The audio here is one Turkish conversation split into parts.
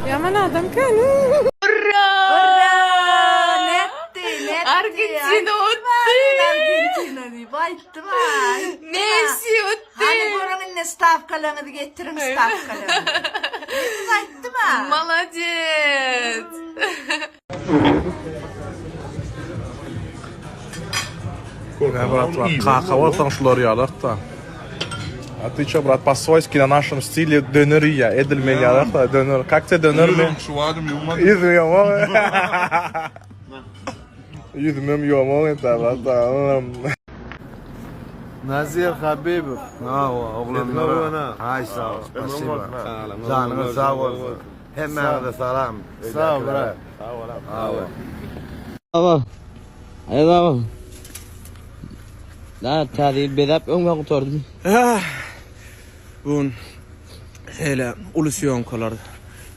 Yaman adam kan. Hurra! Netti. Argentina o'tdi. Argentina deyip aytdim ha. Messi o'tdi. Hadi buranın stavkalarını getirin stavkalarını. Siz aytdim ha. Молодец. Брат, каково там шло-то? А ты что, брат, по-свойски на нашем стиле донерия, эдельмен, донер. Как тебе донер? Yüzmem yoğun etti, brат. Nazir Habibov. Oğlanlara. Hay sağ ol. Canınız sağ olsun. Hemen de selam. Sağ ol bırak. Sağ ol. Tamam. Hadi tamam. Daha tarihi bedap önüme kurtardım. Bugün hele ulusyon kolar.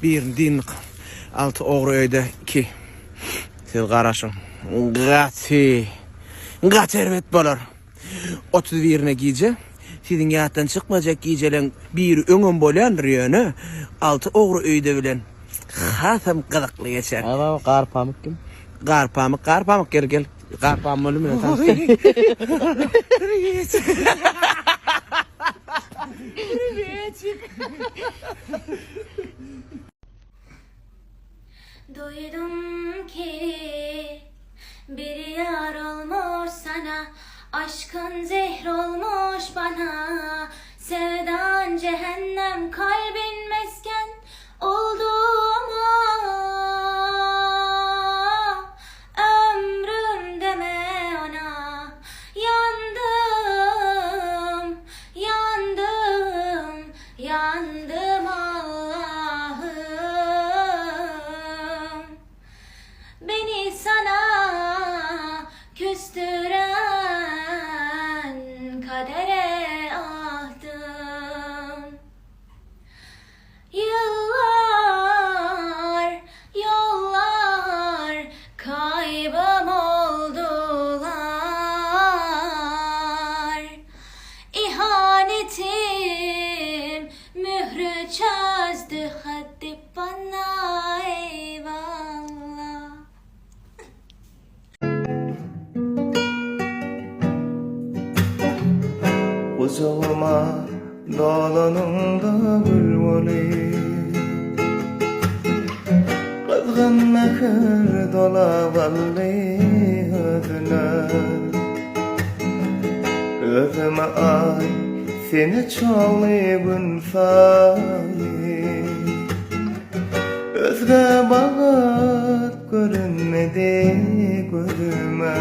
Bir din 6 oğru öyde 2. Siz qarashın. Gati ermet bolar. 31'ine giyce. Sizin yattan çıkmayacak giycelen bir öngün bolan riyonu 6 oğru öyde bilen. Hatam qadaqlı geçer. Ama qar pamuk kim? Qar pamuk gel. Qar pamuk ölümüne tanıştı. Duydum ki bir yar olmuş sana, aşkın zehr olmuş bana. Sevdan cehennem, kalbin mesken oldu ama ömrüm deme ona. Yandım, yandım, yandım Allah'ım. Beni sana küstüren kadere ahdım. Yıllar, yollar kaybım oldular. İhanetim mührü çözdü, hadi bana eyvallah. Uzağıma dağlanımda gül voli. Qızgın mehir dola valli ödüler. Özüme ay seni çoğlayıbın fayi. Özge bağıt görünmedi gözüme.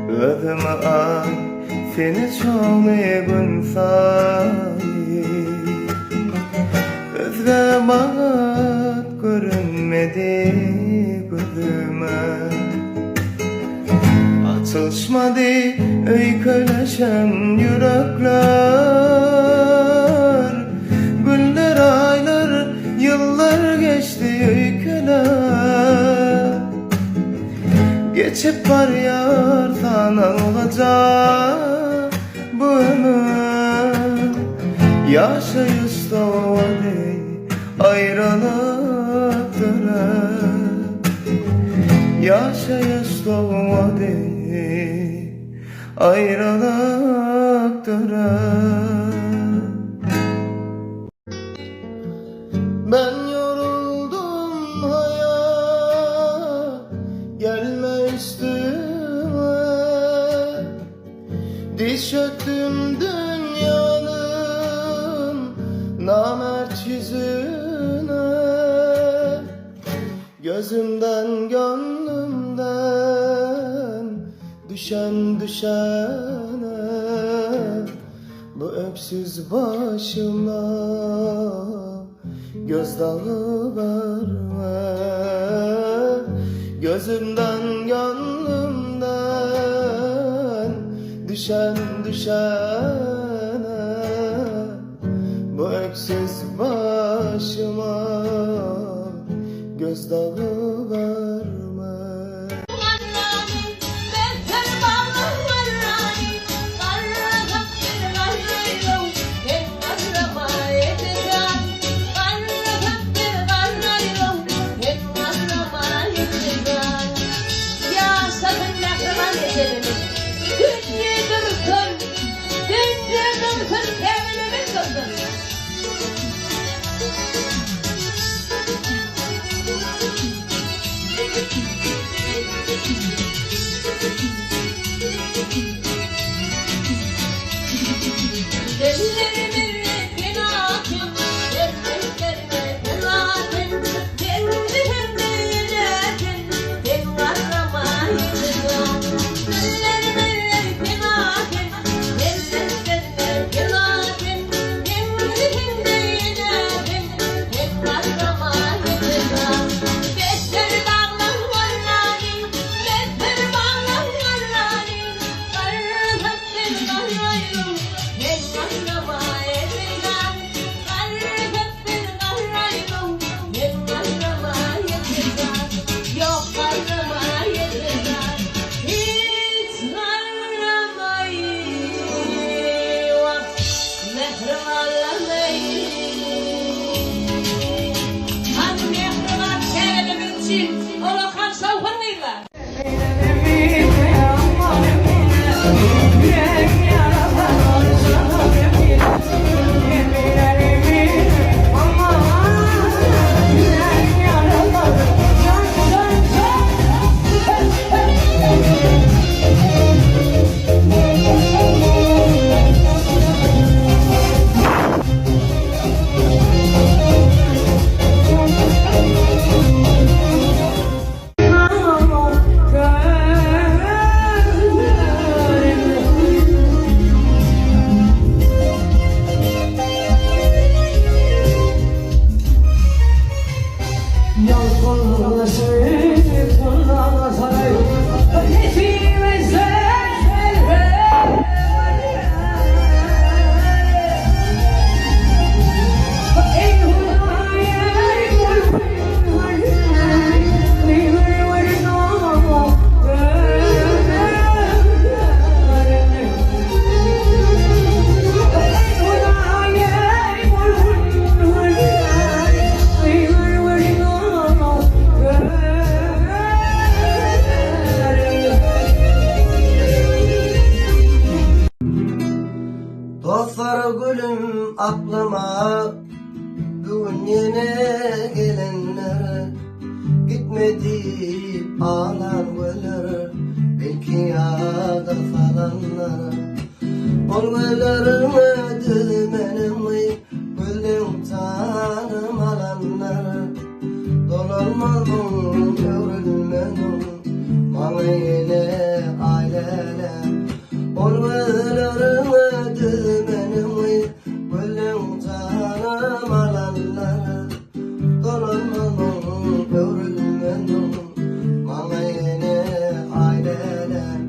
Özüme ay seni çoğlayıbın fayi. Özge bağıt görünmedi gözüme. Açılışmadı öyküleşen yürekler. Günler, aylar, yıllar geçti öyküler. Geçip var yardan alacak bu ömür. Yaşayız doğadı ayrılık döner. Yaşayız doğadı ayrılık döner. Ben yoruldum hayat, gelme üstüme. Diz çöktüm dünyanın namert yüzüne. Gözümden gönlümden düşen düşene. Bu öksüz başıma gözdağı verme. Gözümden gönlümden düşen düşene. Bu öksüz başıma gözdağı verme. yine gelenler gitmedi ağlar ölür belki yağda falanlar ol ölürüm dümenim gülüm tanım alanlar dolanmalım görülmedim bana yine aileler ol ölürüm dümenim gülüm tanım alanlar dolanmalım görülmedim bana yine aileler